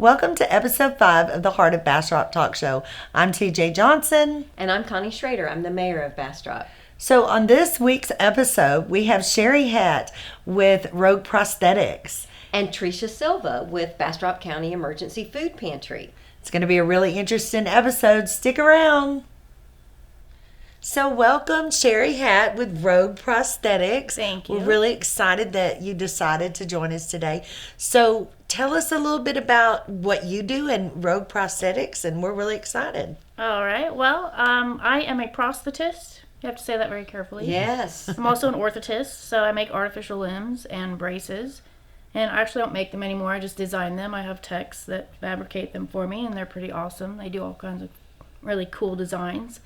Welcome to episode 5 of the Heart of Bastrop Talk Show. I'm TJ Johnson. And I'm Connie Schroeder. I'm the mayor of Bastrop. So on this week's episode, we have Sheri Hatt with Rogue Prosthetics. And Tresha Silva with Bastrop County Emergency Food Pantry. It's going to be a really interesting episode. Stick around. So welcome, Sheri Hatt with Rogue Prosthetics. Thank you. We're really excited that you decided to join us today. So tell us a little bit about what you do in Rogue Prosthetics, and we're really excited. All right. Well, I am a prosthetist. You have to say that very carefully. Yes. I'm also an orthotist, so I make artificial limbs and braces. And I actually don't make them anymore. I just design them. I have techs that fabricate them for me, and they're pretty awesome. They do all kinds of really cool designs.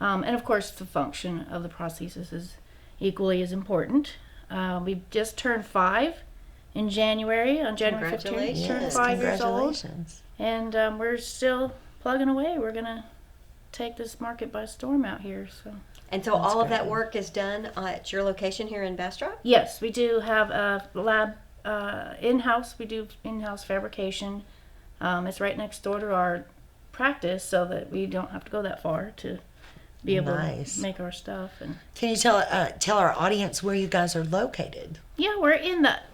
And of course, the function of the prosthesis is equally as important. We just turned 5 in January. On January 15th, turned 5 years old. Congratulations. And we're still plugging away. We're going to take this market by storm out here. And so all of that work is done at your location here in Bastrop? Yes, we do have a lab in-house. We do in-house fabrication. It's right next door to our practice, so that we don't have to go that far to be able to make our stuff. And can you tell our audience where you guys are located? yeah, we're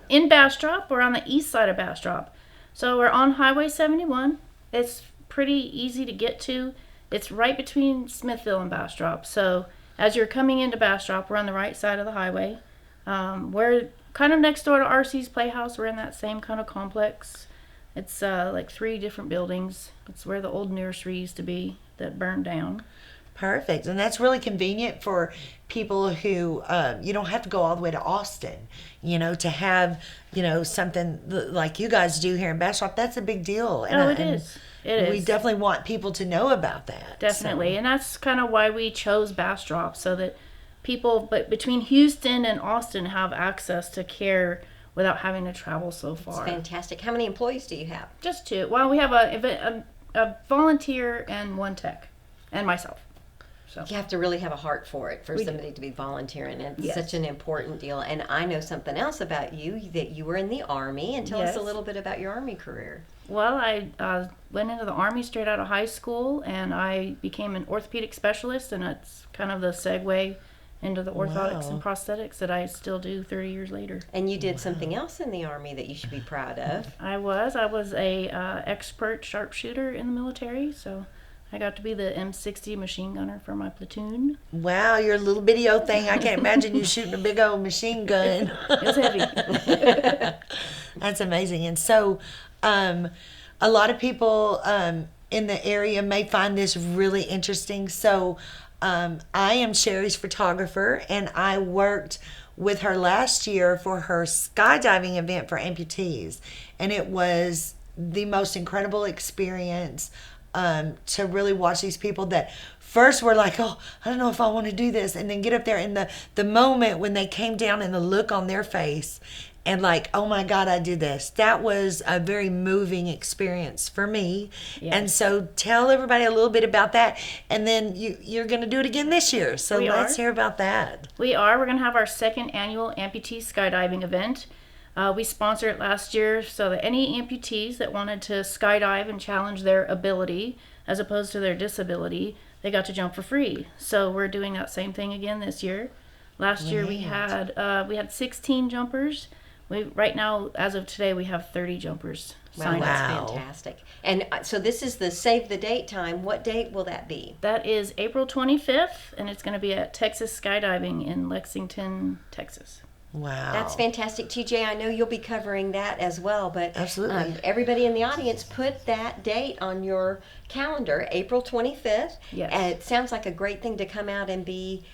in Bastrop. We're on the east side of Bastrop, so we're on Highway 71. It's pretty easy to get to. It's right between Smithville and Bastrop. So as you're coming into Bastrop, we're on the right side of the highway. We're kind of next door to RC's Playhouse. We're in that same kind of complex. It's like 3 different buildings. It's where the old nursery used to be that burned down. Perfect. And that's really convenient for people who, you don't have to go all the way to Austin, to have, something like you guys do here in Bastrop. That's a big deal. It is. It is. We definitely want people to know about that. Definitely. So. And that's kind of why we chose Bastrop, so that people between Houston and Austin have access to care without having to travel so far. That's fantastic. How many employees do you have? Just 2. Well, we have a volunteer and 1 tech, and myself. So. You have to really have a heart for it, for somebody to be volunteering. It's such an important deal. And I know something else about you, that you were in the Army. And tell us a little bit about your Army career. Well, I went into the Army straight out of high school, and I became an orthopedic specialist, and it's kind of the segue into the orthotics and prosthetics that I still do 30 years later. And you did something else in the Army that you should be proud of. I was a expert sharpshooter in the military, so I got to be the M60 machine gunner for my platoon. Wow, your little video thing. I can't imagine you shooting a big old machine gun. It was heavy. That's amazing. And so a lot of people in the area may find this really interesting. So I am Sheri's photographer, and I worked with her last year for her skydiving event for amputees. And it was the most incredible experience to really watch these people that first were like, oh, I don't know if I want to do this, and then get up there, and the moment when they came down and the look on their face and like, oh my God, I did this. That was a very moving experience for me. Yes. And so tell everybody a little bit about that, and then you're going to do it again this year. So let's hear about that. We're going to have our 2nd annual Amputee Skydiving Event. We sponsored it last year so that any amputees that wanted to skydive and challenge their ability as opposed to their disability, they got to jump for free. So we're doing that same thing again this year. Last year we had 16 jumpers. Right now, as of today, we have 30 jumpers signed up. That's fantastic. And so this is the save the date time. What date will that be? That is April 25th, and it's going to be at Texas Skydiving in Lexington, Texas. Wow. That's fantastic. TJ, I know you'll be covering that as well, but absolutely. Everybody in the audience, put that date on your calendar, April 25th. Yes. It sounds like a great thing to come out and be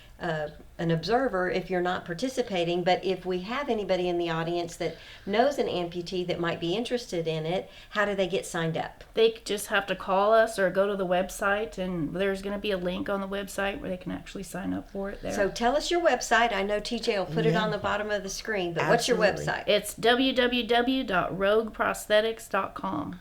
an observer if you're not participating, but if we have anybody in the audience that knows an amputee that might be interested in it, how do they get signed up? They just have to call us or go to the website, and there's going to be a link on the website where they can actually sign up for it there. So tell us your website. I know TJ will put it on the bottom of the screen, but what's your website? It's www.rogueprosthetics.com.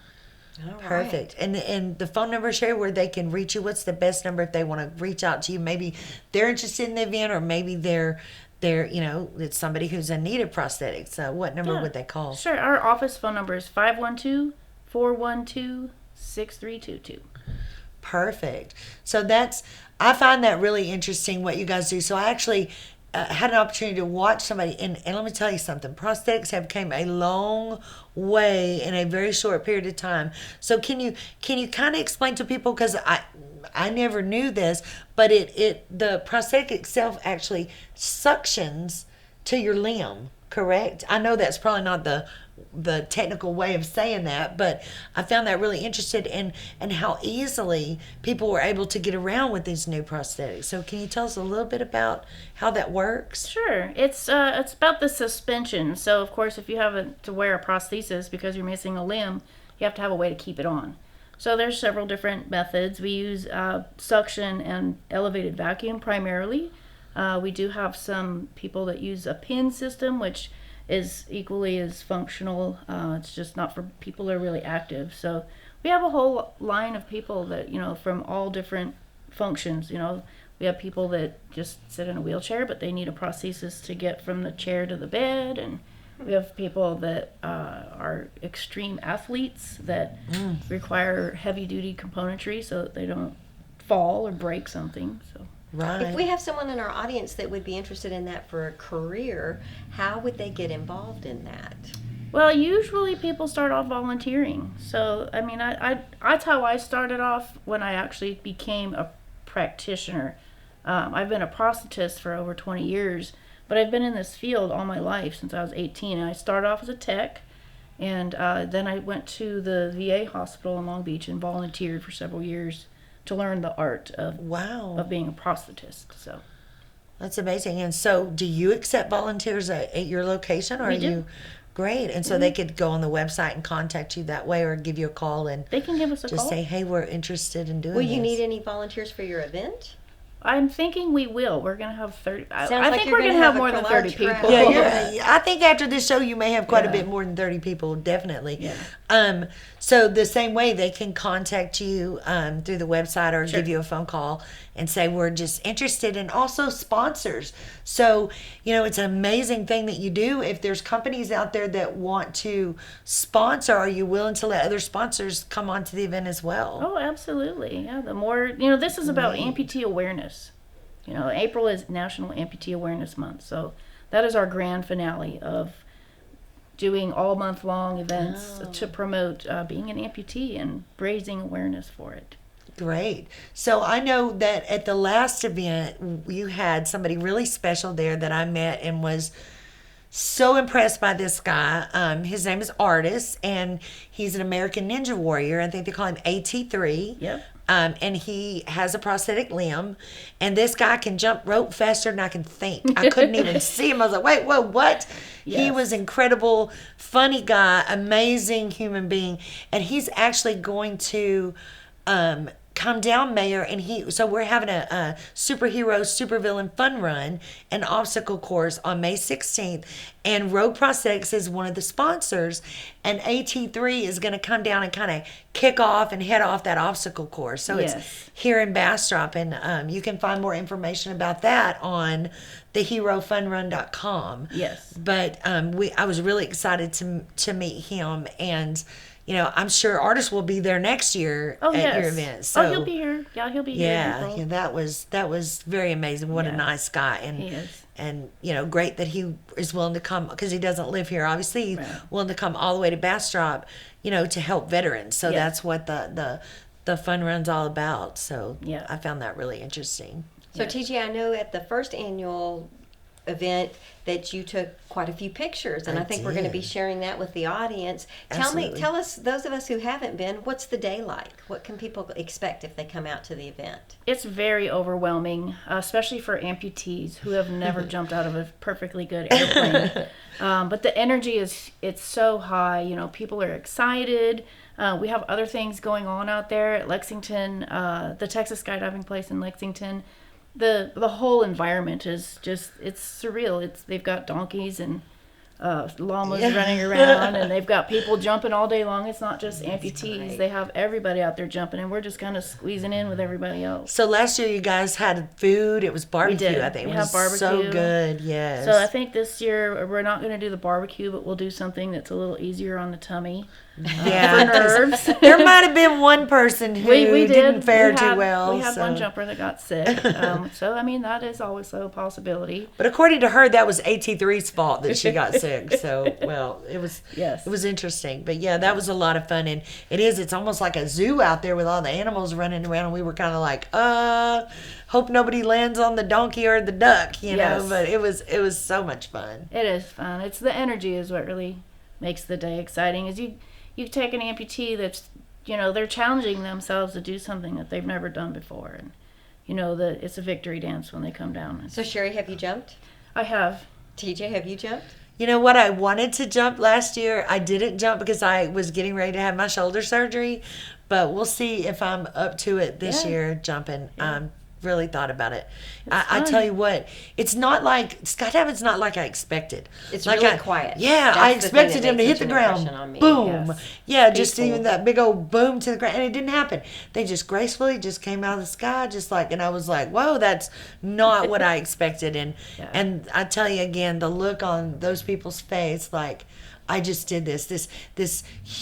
All Perfect. Right. And the phone number, Sheri, where they can reach you, what's the best number if they want to reach out to you? Maybe they're interested in the event, or maybe they're it's somebody who's in need of prosthetics. What number would they call? Sure. Our office phone number is 512 412-6322. Perfect. So I find that really interesting what you guys do. So I actually had an opportunity to watch somebody, and let me tell you something. Prosthetics have came a long way in a very short period of time. So can you kind of explain to people, because I never knew this, but the prosthetic itself actually suctions to your limb, correct? I know that's probably not the technical way of saying that, but I found that really interested in how easily people were able to get around with these new prosthetics. So can you tell us a little bit about how that works? Sure. It's about the suspension. So of course, if you have to wear a prosthesis because you're missing a limb, you have to have a way to keep it on. So there's several different methods. We use suction and elevated vacuum primarily. We do have some people that use a pin system, which is equally as functional. It's just not for people that are really active. So we have a whole line of people that, from all different functions. We have people that just sit in a wheelchair, but they need a prosthesis to get from the chair to the bed. And we have people that are extreme athletes that require heavy duty componentry so that they don't fall or break something. So. Right. If we have someone in our audience that would be interested in that for a career, how would they get involved in that? Well, usually people start off volunteering. So, I mean, that's how I started off when I actually became a practitioner. I've been a prosthetist for over 20 years, but I've been in this field all my life since I was 18. And I started off as a tech, and then I went to the VA hospital in Long Beach and volunteered for several years to learn the art of being a prosthetist. So that's amazing. And so do you accept volunteers at your location, or we are do. you great? And so they could go on the website and contact you that way, or give you a call and they can give us a just call. say, hey, we're interested in doing Will this. you need any volunteers for your event? I'm thinking we will. We're going to have 30. I like think you're we're going to gonna have have more a than large 30 crowd. people. Yeah, I think after this show you may have quite a Yeah. bit more than 30 people, definitely. Yeah. So the same way they can contact you through the website, or Sure. give you a phone call and say, we're just interested, and also sponsors. So, it's an amazing thing that you do. If there's companies out there that want to sponsor, are you willing to let other sponsors come onto the event as well? Oh, absolutely. Yeah, the more, this is about amputee awareness. April is National Amputee Awareness Month. So that is our grand finale of doing all month long events to promote being an amputee and raising awareness for it. Great. So I know that at the last event, you had somebody really special there that I met and was so impressed by this guy. His name is Artis, and he's an American Ninja Warrior. I think they call him AT3. Yep. And he has a prosthetic limb, and this guy can jump rope faster than I can think. I couldn't even see him. I was like, wait, whoa, what? He Yes. was incredible, funny guy, amazing human being, and he's actually going to come down, Mayor, and so we're having a superhero, supervillain fun run, an obstacle course on May 16th, and Rogue Prosthetics is one of the sponsors, and AT3 is going to come down and kind of kick off and head off that obstacle course. So Yes. it's here in Bastrop, and you can find more information about that on theherofunrun.com. Yes. But I was really excited to meet him, and I'm sure Artis will be there next year at your event. So he'll be here. Yeah, he'll be here. in yeah, April. that was very amazing. What a Yeah. nice guy, and He is. and great that he is willing to come, because he doesn't live here. Obviously, he's Right. willing to come all the way to Bastrop, to help veterans. So Yes. that's what the fun run's all about. So Yeah. I found that really interesting. So Yeah. TJ, I know at the first annual event that you took quite a few pictures, and I think we're going to be did. sharing that with the audience. Absolutely. Tell us, those of us who haven't been, what's the day like? What can people expect if they come out to the event? It's very overwhelming, especially for amputees who have never jumped out of a perfectly good airplane. But the energy it's so high. People are excited. We have other things going on out there at Lexington, the Texas skydiving place in Lexington. The whole environment is just, it's surreal. They've got donkeys and llamas running around, and they've got people jumping all day long. It's not just amputees. great. They have everybody out there jumping, and we're just kind of squeezing in with everybody else. So last year you guys had food. It was barbecue. did. I think We it had was so barbecue. good. Yes. So I think this year we're not going to do the barbecue, but we'll do something that's a little easier on the tummy. Yeah, for nerves. there might have been one person who we didn't fare we too had, well. We had so. one jumper that got sick. So, I mean, that is always a possibility. But according to her, that was AT3's fault that she got sick. So, well, it was interesting. But yeah, that was a lot of fun. And it's almost like a zoo out there with all the animals running around. And we were kind of like, hope nobody lands on the donkey or the duck, you know. But it was so much fun. It is fun. It's the energy is what really makes the day exciting. Is you take an amputee that's, they're challenging themselves to do something that they've never done before, and that it's a victory dance when they come down. So Sheri, have you jumped? I have. TJ, have you jumped? You know what? I wanted to jump last year. I didn't jump because I was getting ready to have my shoulder surgery, but we'll see if I'm up to it this year jumping. Really thought about it. I tell you what, it's not like skydiving's not like I expected. It's like really quiet. Yeah, That's I the expected thing that him to makes hit the such an ground. impression on me. Boom. Yes. Yeah, just Peaceful. even that big old boom to the ground, and it didn't happen. They just gracefully just came out of the sky, and I was like, whoa, that's not what I expected. And I tell you again, the look on those people's face, like, I just did this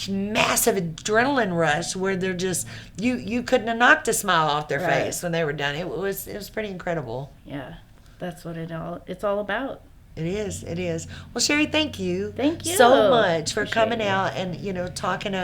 massive adrenaline rush where they're just you couldn't have knocked a smile off their face when they were done. It was pretty incredible. Yeah, that's what it's all about. It is. Well, Sheri, thank you. Thank you so much for Appreciate coming it. out and talking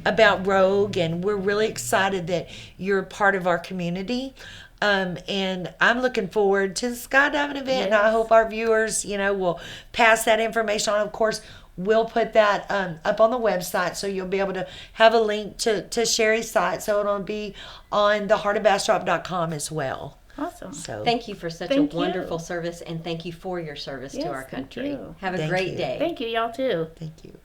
about Rogue, and we're really excited that you're part of our community. And I'm looking forward to the skydiving event, and I hope our viewers, will pass that information on. Of course, we'll put that up on the website, so you'll be able to have a link to Sheri's site, so it'll be on theheartofbastrop.com as well. Awesome. So Thank you for such Thank a you. wonderful service, and thank you for your service to Yes, our thank country. you. Have a Thank great you. day. Thank you, y'all too. thank you.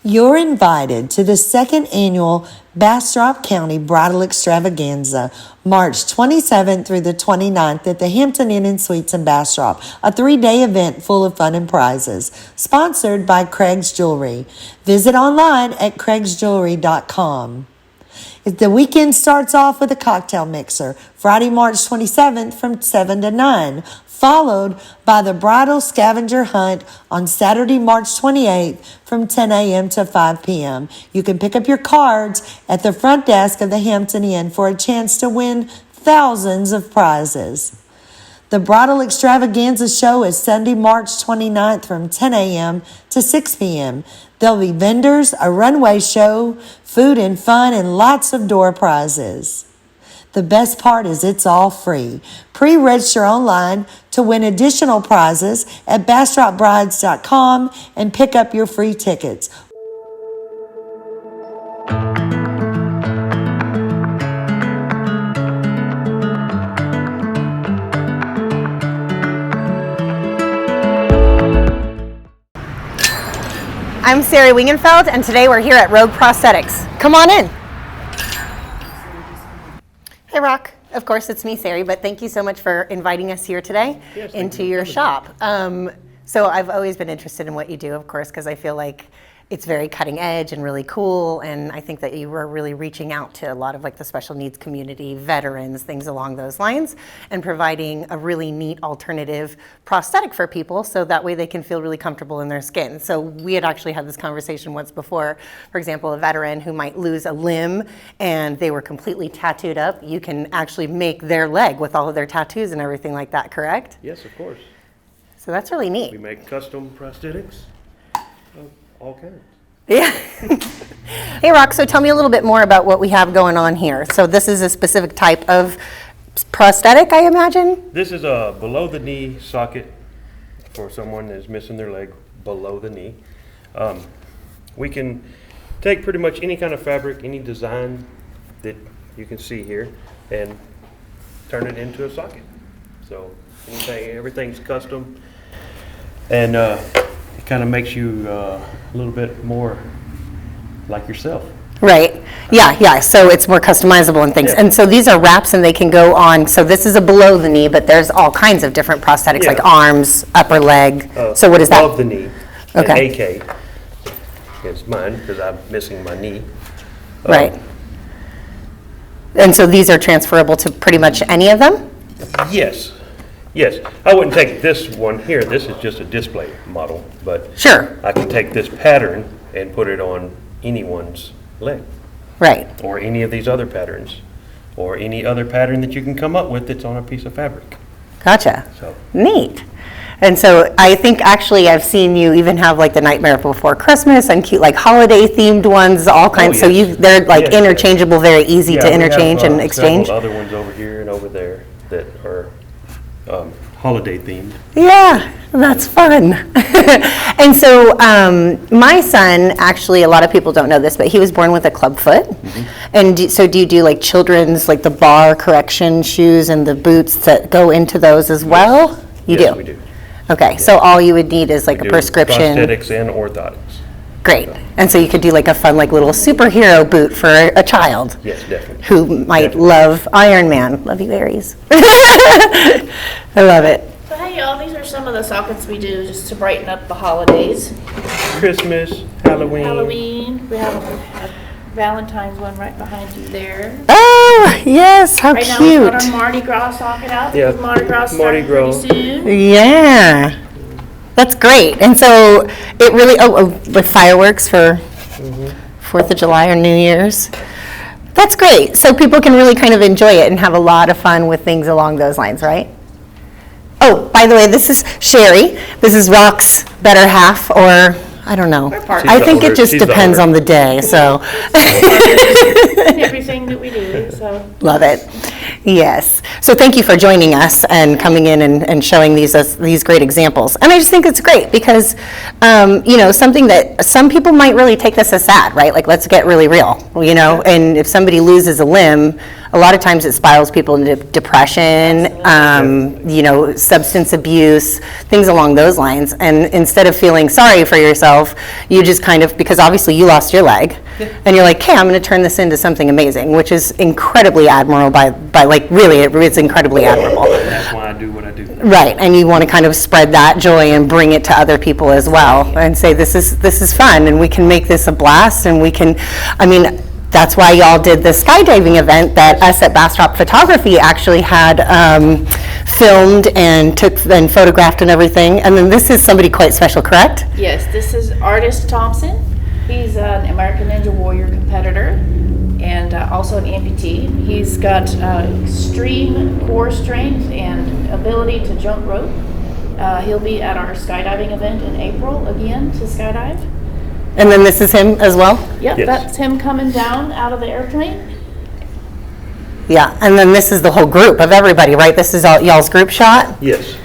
You're invited to the second annual Bastrop County Bridal Extravaganza, March 27th through the 29th at the Hampton Inn and Suites in Bastrop, a 3-day event full of fun and prizes, sponsored by Craig's Jewelry. Visit online at craigsjewelry.com. The weekend starts off with a cocktail mixer, Friday, March 27th from 7 to 9, followed by the bridal scavenger hunt on Saturday, March 28th from 10 a.m. to 5 p.m. You can pick up your cards at the front desk of the Hampton Inn for a chance to win thousands of prizes. The Bridal Extravaganza show is Sunday, March 29th from 10 a.m. to 6 p.m. There'll be vendors, a runway show, food and fun, and lots of door prizes. The best part is it's all free. Pre-register online to win additional prizes at bastropbrides.com and pick up your free tickets. I'm Sarie WIngenfeld, and today we're here at Rogue Prosthetics. Come on in. Hey, Rock. Of course, it's me, Sarie, but thank you so much for inviting us here today into your shop. So I've always been interested in what you do, of course, because I feel like it's very cutting edge and really cool, and I think that you were really reaching out to a lot of like the special needs community, veterans, things along those lines, and providing a really neat alternative prosthetic for people so that way they can feel really comfortable in their skin. So we had actually had this conversation once before. For example, a veteran who might lose a limb and they were completely tattooed up, you can actually make their leg with all of their tattoos and everything like that, correct? Yes, of course. So that's really neat. We make custom prosthetics of all kinds. Yeah. Hey, Rock, so tell me a little bit more about what we have going on here. So this is a specific type of prosthetic, I imagine? This is a below-the-knee socket for someone that's missing their leg below the knee. We can take pretty much any kind of fabric, any design that you can see here, and turn it into a socket. So everything's custom, and it kind of makes you a little bit more like yourself. Right. Yeah. So it's more customizable and things. Yeah. And so these are wraps and they can go on. So this is a below the knee, but there's all kinds of different prosthetics Yeah. like arms, upper leg. So what is that? Above the knee. Okay. An AK. It's mine because I'm missing my knee. Right. And so these are transferable to pretty much any of them? Yes. I wouldn't take this one here. This is just a display model, but Sure. I can take this pattern and put it on anyone's leg, Right. or any of these other patterns, or any other pattern that you can come up with that's on a piece of fabric. Gotcha. So Neat. And so I think actually I've seen you even have like the Nightmare Before Christmas and cute like holiday themed ones, all kinds. So yes. they're like Yes. interchangeable, very easy yeah, to we have, interchange and exchange. several other ones over here and over there that are holiday themed. Yeah, that's fun. And so my son, actually, a lot of people don't know this, but he was born with a club foot. And so do you do like children's, like the bar correction shoes and the boots that go into those as well? You Yes, do? we do. Okay, so all you would need is like a Do prescription. prosthetics and orthotics. Great. And so you could do like a fun like little superhero boot for a child Yes, definitely. who might Definitely. love Iron Man. Love you, Aries. I love it. So hey y'all, these are some of the sockets we do just to brighten up the holidays. Christmas, Halloween. Halloween, we have a Valentine's one right behind you there. Oh, yes, how Right now we've got our cute. Mardi Gras socket out. Yeah, because Mardi Gras Mardi starting pretty Gras. soon. Yeah. That's great. And so it really, with fireworks for 4th of July or New Year's. That's great. So people can really kind of enjoy it and have a lot of fun with things along those lines, right? Oh, by the way, this is Sheri. This is Rock's better half, or I don't know. We're partners. I She's the think it owner- just she's the depends owner. on the day, so. Everything that we do, so. Love it. Yes. So thank you for joining us and coming in and showing these great examples. And I just think it's great because, something that some people might really take this as sad, right? Like, let's get really real, and if somebody loses a limb, a lot of times it spirals people into depression, substance abuse, things along those lines. And instead of feeling sorry for yourself, you just kind of, because obviously you lost your leg, and you're like, okay, I'm going to turn this into something amazing, which is incredibly admirable it's incredibly admirable. And that's why I do what I do. Right, and you want to kind of spread that joy and bring it to other people as well, and say this is fun, and we can make this a blast, and we can, that's why y'all did the skydiving event that us at Bastrop Photography actually had filmed and took and photographed and everything. And then this is somebody quite special, correct? Yes, this is Artist Thompson. He's an American Ninja Warrior competitor and also an amputee. He's got extreme core strength and ability to jump rope. He'll be at our skydiving event in April again to skydive. And then this is him as well? Yep, Yes. that's him coming down out of the airplane. Yeah, and then this is the whole group of everybody, right? This is all y'all's group shot? Yes.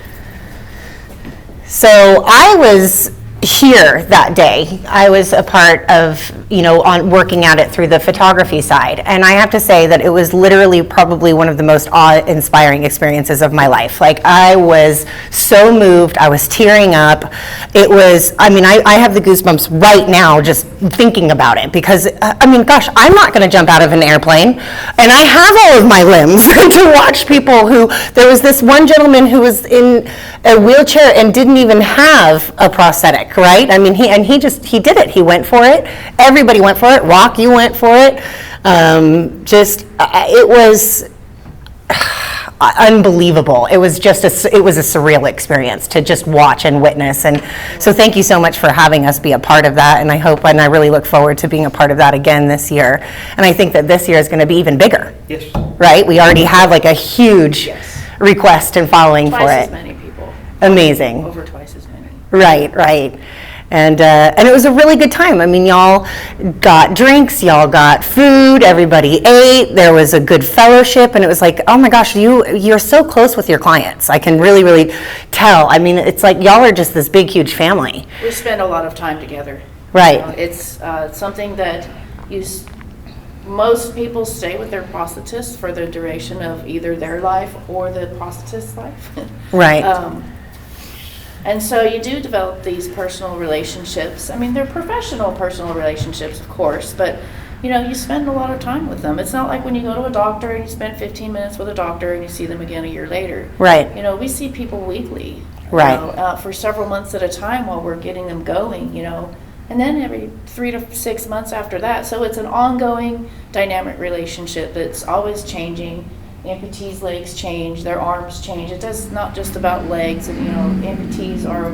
So I was here that day. I was a part of, on working at it through the photography side. And I have to say that it was literally probably one of the most awe-inspiring experiences of my life. Like, I was so moved. I was tearing up. It was, I have the goosebumps right now just thinking about it because, gosh, I'm not going to jump out of an airplane. And I have all of my limbs to watch people there was this one gentleman who was in a wheelchair and didn't even have a prosthetic, right? He did it. He went for it. Everybody went for it. Rock, you went for it. It was unbelievable. It was it was a surreal experience to just watch and witness. And so thank you so much for having us be a part of that. And I really look forward to being a part of that again this year. And I think that this year is going to be even bigger, Yes. right? We already have like a huge request and following for Twice as it. many people, Amazing. over twice as many. Right. And it was a really good time. Y'all got drinks, y'all got food, everybody ate, there was a good fellowship, and it was like, oh my gosh, you're so close with your clients. I can really, really tell. It's like y'all are just this big, huge family. We spend a lot of time together. Right. It's something that most people stay with their prosthetist for the duration of either their life or the prosthetist's life. Right. And so you do develop these personal relationships. They're professional personal relationships, of course, but you spend a lot of time with them. It's not like when you go to a doctor and you spend 15 minutes with a doctor and you see them again a year later. Right. We see people weekly. Right. For several months at a time while we're getting them going, and then every 3 to 6 months after that. So it's an ongoing dynamic relationship that's always changing. Amputees' legs change, their arms change. It does not just about legs, amputees are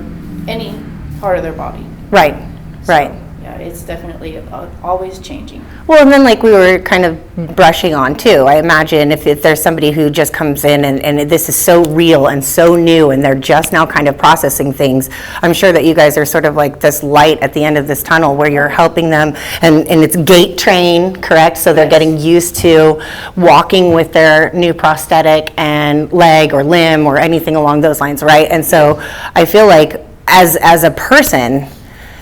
any part of their body. Right. So, Right. yeah. Yeah, it's definitely always changing. Well, and then like we were kind of brushing on too, I imagine if there's somebody who just comes in and this is so real and so new and they're just now kind of processing things, I'm sure that you guys are sort of like this light at the end of this tunnel where you're helping them, and it's gait trained, correct? So they're getting used to walking with their new prosthetic and leg or limb or anything along those lines, right? And so I feel like as a person,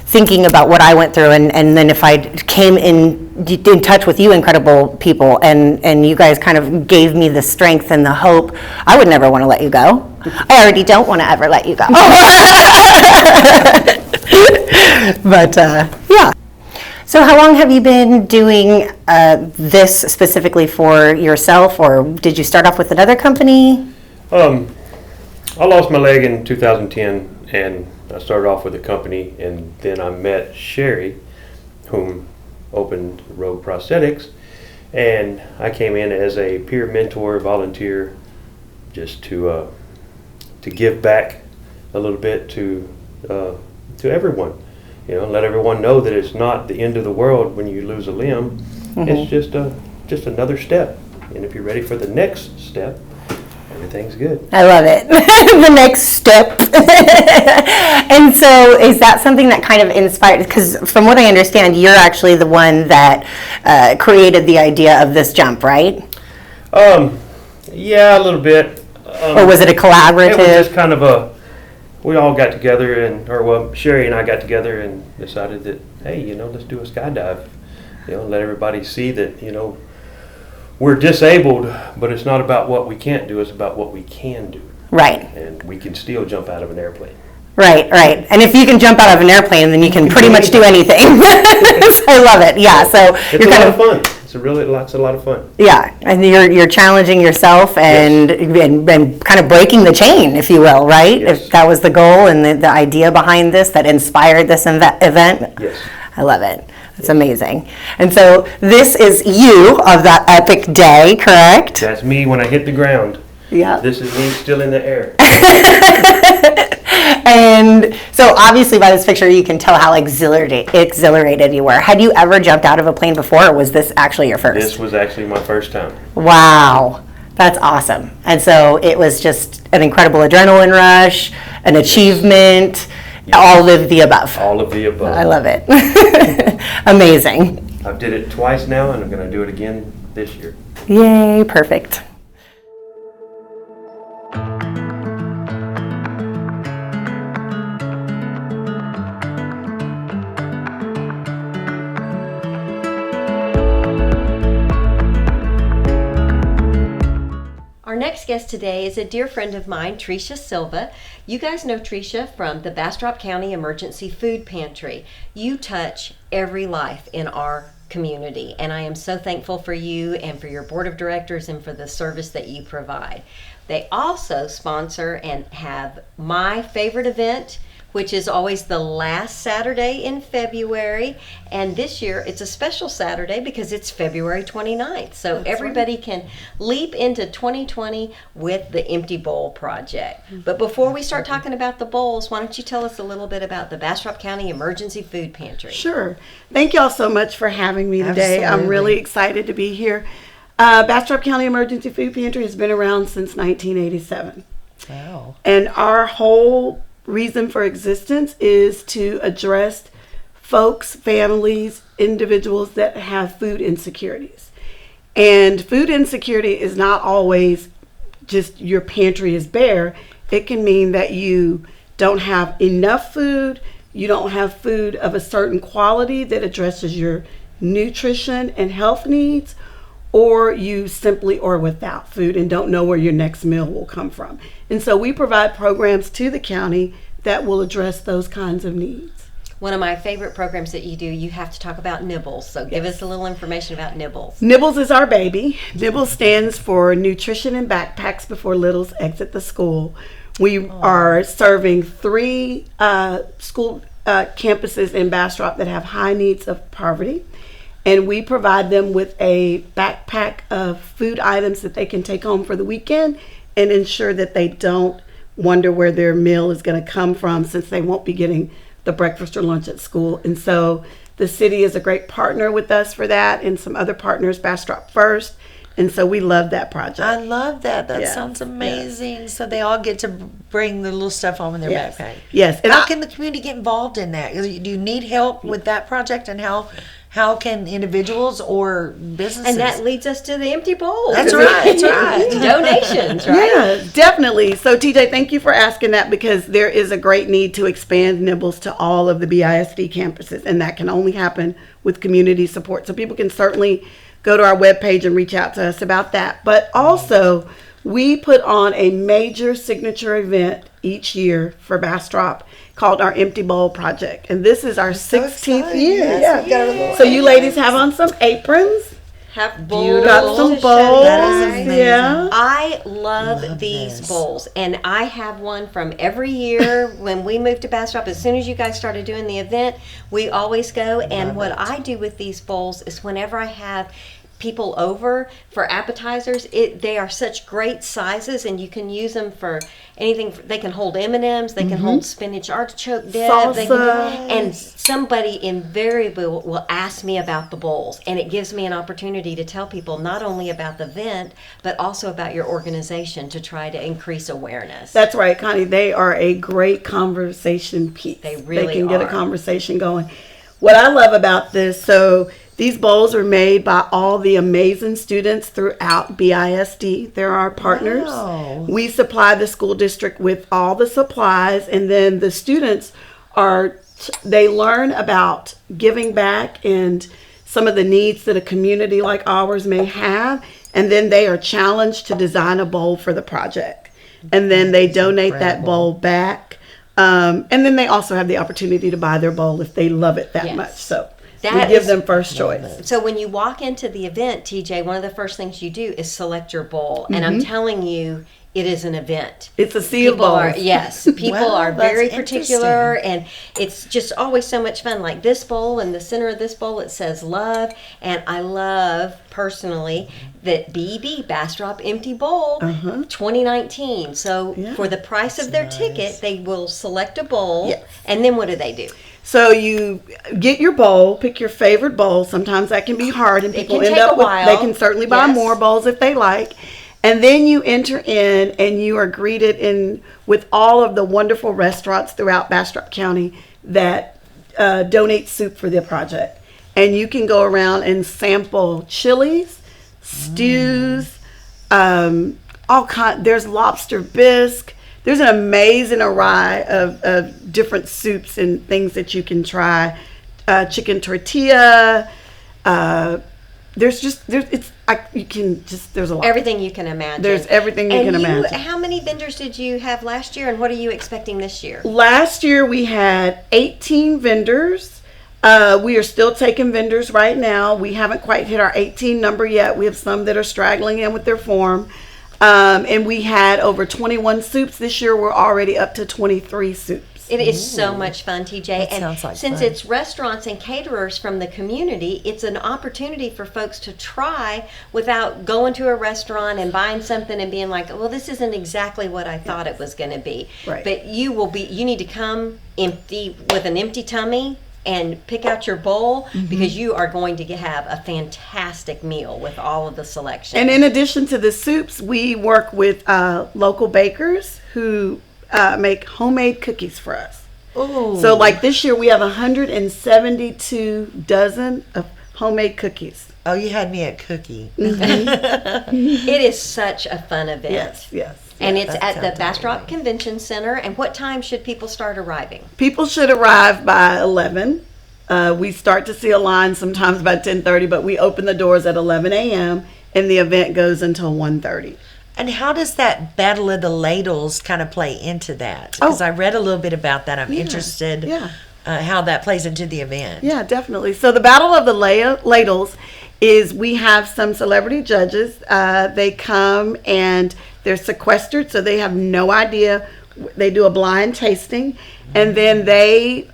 thinking about what I went through, and then if I came in touch with you incredible people, and you guys kind of gave me the strength and the hope, I would never want to let you go. I already don't want to ever let you go. But yeah. So how long have you been doing this specifically for yourself, or did you start off with another company? I lost my leg in 2010, and I started off with a company, and then I met Sheri, whom opened Rogue Prosthetics, and I came in as a peer mentor, volunteer, just to give back a little bit to everyone, let everyone know that it's not the end of the world when you lose a limb. Mm-hmm. It's just another step, and if you're ready for the next step, everything's good. I love it. The next step. And so is that something that kind of inspired, because from what I understand, you're actually the one that created the idea of this jump, right? Yeah, a little bit. Or was it a collaborative? It was just kind of we all got together, Sheri and I got together and decided that, hey, let's do a skydive. Let everybody see that, we're disabled, but it's not about what we can't do, it's about what we can do. Right. And we can still jump out of an airplane. Right. And if you can jump out of an airplane, then you can pretty much do anything. I love it. Yeah. So it's a lot of fun. It's a lot of fun. Yeah, and you're challenging yourself and kind of breaking the chain, if you will, right? Yes. If that was the goal and the idea behind this that inspired this event. Yes. I love it. It's amazing. And so this is you of that epic day, correct? That's me when I hit the ground. Yeah. This is me still in the air. And so obviously by this picture you can tell how exhilarated you were. Had you ever jumped out of a plane before, or was this actually your first? This was actually my first time. Wow. That's awesome. And so it was just an incredible adrenaline rush, an achievement, all of the above. All of the above. I love it. Amazing. I've did it twice now, and I'm going to do it again this year. Yay, perfect. Our next guest today is a dear friend of mine, Tresha Silva. You guys know Tresha from the Bastrop County Emergency Food Pantry. You touch every life in our community, and I am so thankful for you and for your board of directors and for the service that you provide. They also sponsor and have my favorite event, which is always the last Saturday in February. And this year it's a special Saturday because it's February 29th. So that's everybody right. Can leap into 2020 with the Empty Bowl Project. But before we start talking about the bowls, why don't you tell us a little bit about the Bastrop County Emergency Food Pantry? Sure. Thank you all so much for having me today. Absolutely. I'm really excited to be here. Bastrop County Emergency Food Pantry has been around since 1987. Wow. And our whole reason for existence is to address folks, families, individuals that have food insecurities. And food insecurity is not always just your pantry is bare. It can mean that you don't have enough food, you don't have food of a certain quality that addresses your nutrition and health needs, or you simply are without food and don't know where your next meal will come from. And so we provide programs to the county that will address those kinds of needs. One of my favorite programs that you do, you have to talk about Nibbles. So give us a little information about Nibbles. Nibbles is our baby. Nibbles stands for Nutrition and Backpacks Before Littles Exit the School. We are serving 3 school campuses in Bastrop that have high needs of poverty. And we provide them with a backpack of food items that they can take home for the weekend and ensure that they don't wonder where their meal is going to come from, since they won't be getting the breakfast or lunch at school. And so The city is a great partner with us for that, and some other partners, Bastrop First. And so we love that project. I love that. That Yes, sounds amazing. So they all get to bring the little stuff home in their Yes. backpack. Yes. And How can the community get involved in that? Do you need help with that project, and how can individuals or businesses? And that leads us to the empty bowl. That's right. That's right. Donations, right? Yeah, definitely. So, TJ, thank you for asking that, because there is a great need to expand Nibbles to all of the BISD campuses, and that can only happen with community support. So people can certainly go to our webpage and reach out to us about that. But also, we put on a major signature event each year for Bastrop called our Empty Bowl Project. And this is our 16th exciting. year. Yes, we got a little So you ladies have on some aprons. Have bowls. Got some to bowls. show That is guys. amazing. Yeah. I love these this. bowls, and I have one from every year when we moved to Bastrop. As soon as you guys started doing the event, we always go. And what I do with these bowls is whenever I have people over for appetizers, they are such great sizes, and you can use them for anything. They can hold M&Ms, they can hold spinach artichoke dip, they can, Salsa. and somebody invariably will ask me about the bowls, and it gives me an opportunity to tell people not only about the event but also about your organization to try to increase awareness. That's right, Connie. They are a great conversation piece. They really can get a are. conversation going. What I love about this, so these bowls are made by all the amazing students throughout BISD. They're our partners. Wow. We supply the school district with all the supplies, and then the students they learn about giving back and some of the needs that a community like ours may have, and then they are challenged to design a bowl for the project. And then they donate that bowl back. And then they also have the opportunity to buy their bowl if they love it that Yes. much. So That we give is- them first choice. So when you walk into the event, TJ, one of the first things you do is select your bowl, and I'm telling you, it is an event. It's a sea of People are, bowls. yes, people Wow, are that's very particular, and it's just always so much fun. Like this bowl, in the center of this bowl, it says love, and I love personally that BB Bastrop Empty Bowl 2019. So Yeah. for the price of their ticket, they will select a bowl, Yes. and then what do? So you get your bowl, pick your favorite bowl. Sometimes that can be hard, and It people can end take up a with. while. They can certainly buy Yes. more bowls if they like, and then you enter in, and you are greeted in with all of the wonderful restaurants throughout Bastrop County that donate soup for the project, and you can go around and sample chilies, stews, all kind. There's lobster bisque. There's an amazing array of different soups and things that you can try. Chicken tortilla. There's a lot. Everything you can imagine. There's everything you And can imagine. How many vendors did you have last year, and what are you expecting this year? Last year we had 18 vendors. We are still taking vendors right now. We haven't quite hit our 18 number yet. We have some that are straggling in with their form. And we had over 21 soups. This year we're already up to 23 soups. It is so much fun, TJ. That And sounds like since fun. it's restaurants and caterers from the community, it's an opportunity for folks to try without going to a restaurant and buying something and being like, well, this isn't exactly what I thought it was going to be. Right. But you need to come empty with an empty tummy and pick out your bowl, because you are going to have a fantastic meal with all of the selection. And in addition to the soups, we work with local bakers who make homemade cookies for us. Ooh. So like this year we have 172 dozen of homemade cookies. Oh, you had me at cookie. It is such a fun event. Yes. And it's that at the sounds Bastrop Convention Center. And what time should people start arriving? People should arrive by 11. We start to see a line sometimes by 10:30, but we open the doors at 11 a.m. and the event goes until 1:30. And how does that Battle of the Ladles kind of play into that? Because I read a little bit about that. I'm interested how that plays into the event. Yeah, definitely. So the Battle of the Ladles is we have some celebrity judges. They come and they're sequestered, so they have no idea. They do a blind tasting, and then they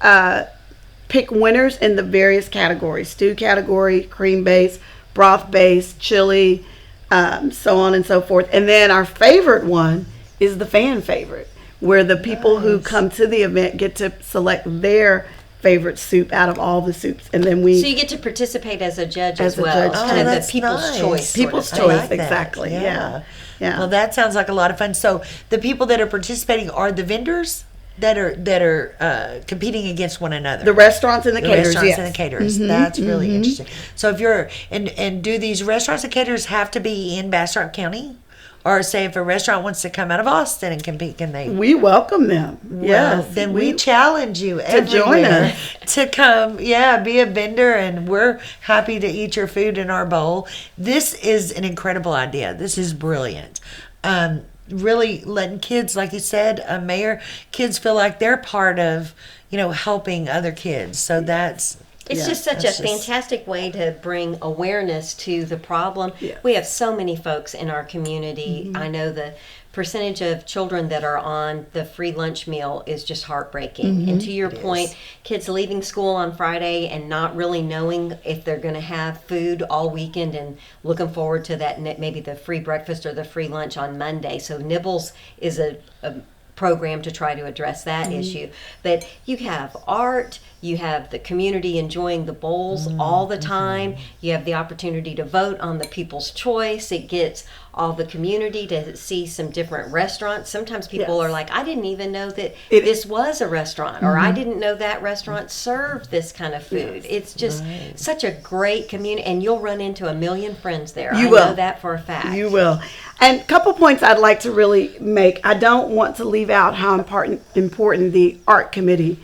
pick winners in the various categories: stew category, cream base, broth base, chili, so on and so forth. And then our favorite one is the fan favorite, where the people who come to the event get to select their favorite soup out of all the soups, and then So we you get to participate as a judge As as a well. judge, It's too. kind of that's the people's nice. choice. sort of People's thing. I choice. like that. Exactly. Yeah. Well, that sounds like a lot of fun. So the people that are participating are the vendors that are competing against one another. The restaurants and the The caterers, restaurants yes. and the caterers. That's really interesting. So if you're and do these restaurants and caterers have to be in Bastrop County, or say if a restaurant wants to come out of Austin and compete, can they? We welcome them. Well, Yes. then we challenge you to join everywhere us. to come, be a vendor, and we're happy to eat your food in our bowl. This is an incredible idea. This is brilliant. Really letting kids, like you said, Mayor, kids feel like they're part of, helping other kids. So that's It's just such a that's just- fantastic way to bring awareness to the problem. Yes. We have so many folks in our community. I know the percentage of children that are on the free lunch meal is just heartbreaking. And to your point, kids leaving school on Friday and not really knowing if they're going to have food all weekend and looking forward to that, maybe the free breakfast or the free lunch on Monday. So Nibbles is a program to try to address that issue. But you have art, you have the community enjoying the bowls all the time, you have the opportunity to vote on the People's Choice. It gets all the community to see some different restaurants. Sometimes people Yes. are like, I didn't even know that It- this was a restaurant, or I didn't know that restaurant served this kind of food. It's just such a great community, and you'll run into a million friends there. You I will. know that for a fact. You will. And a couple points I'd like to really make. I don't want to leave out how important the art community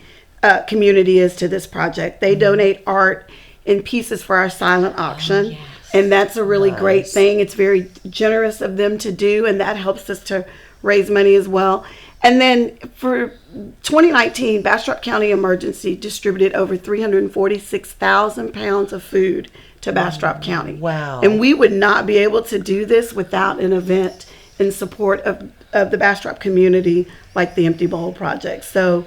is to this project. They donate art in pieces for our silent auction. yes. And that's a really great thing. It's very generous of them to do, and that helps us to raise money as well. And then for 2019, Bastrop County Emergency distributed over 346,000 pounds of food to Bastrop County. Wow. And we would not be able to do this without an event in support of the Bastrop community like the Empty Bowl Project. So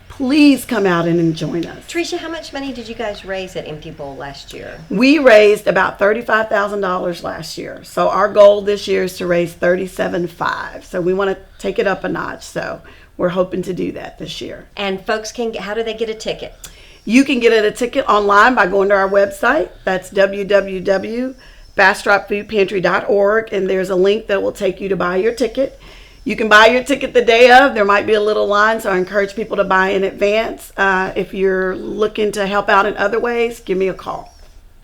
please come out and join us. Tresha, how much money did you guys raise at Empty Bowl last year? We raised about $35,000 last year. So our goal this year is to raise $37,500. So we want to take it up a notch. So we're hoping to do that this year. And folks how do they get a ticket? You can get a ticket online by going to our website. That's www.bastropfoodpantry.org, and there's a link that will take you to buy your ticket. You can buy your ticket the day of. There might be a little line, so I encourage people to buy in advance. If you're looking to help out in other ways, give me a call.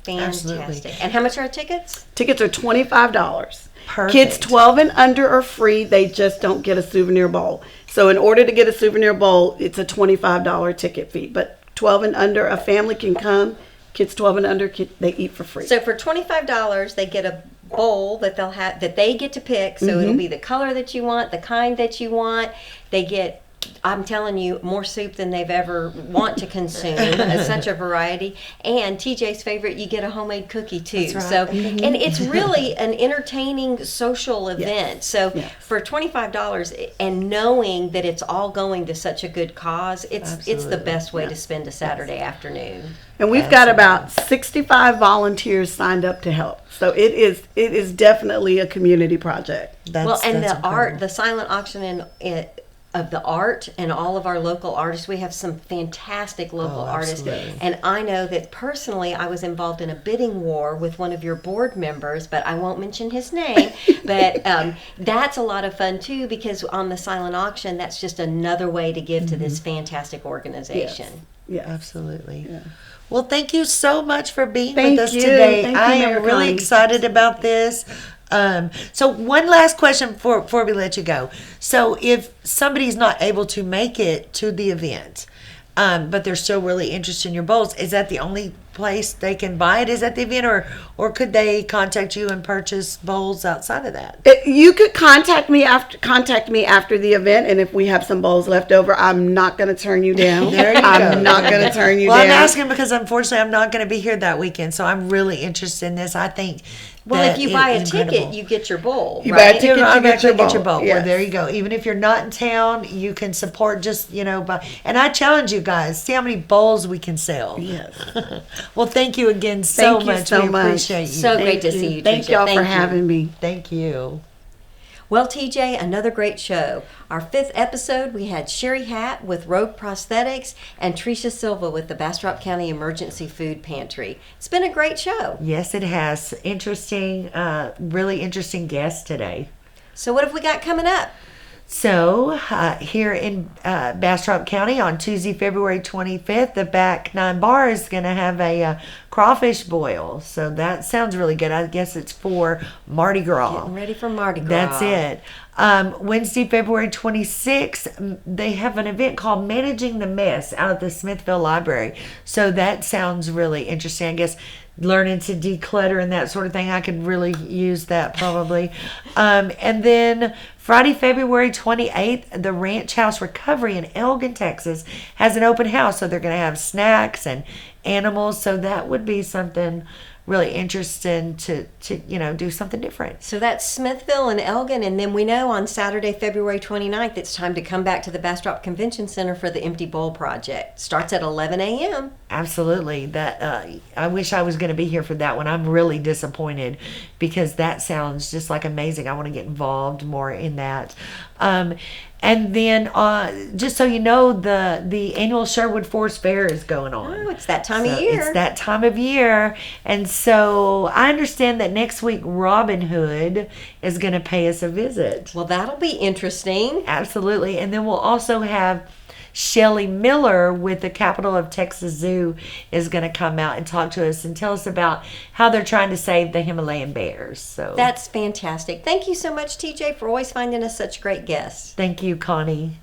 Fantastic. Absolutely. And how much are tickets? Tickets are $25. Perfect. Kids 12 and under are free. They just don't get a souvenir bowl. So in order to get a souvenir bowl, it's a $25 ticket fee. But 12 and under, a family can come. Kids 12 and under, they eat for free. So for $25, they get a bowl that they get to pick. So it'll be the color that you want, the kind that you want. They get, I'm telling you, more soup than they've ever want to consume. Such a variety. And TJ's favorite, you get a homemade cookie too. That's So, right. and it's really an entertaining social event. So Yes. for $25 and knowing that it's all going to such a good cause, it's the Absolutely. best way to spend a Saturday afternoon. And we've got about 65 volunteers signed up to help. So it is definitely a community project. Well, and that's the art, incredible. the silent auction of the art and all of our local artists. We have some fantastic local artists. absolutely. And I know that personally I was involved in a bidding war with one of your board members, but I won't mention his name. But that's a lot of fun too, because on the silent auction, that's just another way to give to this fantastic organization. Yeah. Absolutely. Well, thank you so much for being Thank with us you. today. Thank you, I Mayor am really Connie. excited about this. So one last question before we let you go. So if somebody's not able to make it to the event, but they're still really interested in your bowls, is that the only place they can buy it? Is at the event, or could they contact you and purchase bowls outside of that? You could contact me after the event, and if we have some bowls left over, I'm not going to turn you down. There you I'm go. not going to turn you Well, down. I'm asking because unfortunately I'm not going to be here that weekend, so I'm really interested in this. I think. Well, that if you it buy a is ticket, incredible. you get your bowl, You buy a right? ticket, You're you automatically get your bowl. Well, Yes. there you go. Even if you're not in town, you can support just, by. And I challenge you guys, see how many bowls we can sell. Yes. Well, thank you again Thank you much. so We much. appreciate you. So great to see you, Thank Tresha. y'all Thank for you. having me. Thank you. Well, TJ, another great show. Our 5th episode, we had Sheri Hatt with Rogue Prosthetics and Tresha Silva with the Bastrop County Emergency Food Pantry. It's been a great show. Yes, it has. Interesting, really interesting guest today. So what have we got coming up? So, here in Bastrop County on Tuesday, February 25th, the Back 9 Bar is going to have a crawfish boil. So that sounds really good. I guess it's for Mardi Gras. Getting ready for Mardi Gras. That's it. Wednesday, February 26th, they have an event called Managing the Mess out at the Smithville Library. So that sounds really interesting. I guess learning to declutter and that sort of thing. I could really use that probably. And then Friday, February 28th, the Ranch House Recovery in Elgin, Texas has an open house. So they're going to have snacks and animals. So that would be something really interesting to do something different. So that's Smithville and Elgin, and then we know on Saturday, February 29th, it's time to come back to the Bastrop Convention Center for the Empty Bowl Project. Starts at 11 a.m. Absolutely. That I wish I was going to be here for that one. I'm really disappointed because that sounds just like amazing. I want to get involved more in that. And then, just so you know, the annual Sherwood Forest Fair is going on. Oh, it's that time of year. It's that time of year. And so I understand that next week Robin Hood is going to pay us a visit. Well, that'll be interesting. Absolutely. And then we'll also have Shelley Miller with the Capital of Texas Zoo is going to come out and talk to us and tell us about how they're trying to save the Himalayan bears. So That's fantastic. Thank you so much, TJ, for always finding us such great guests. thank you, Connie.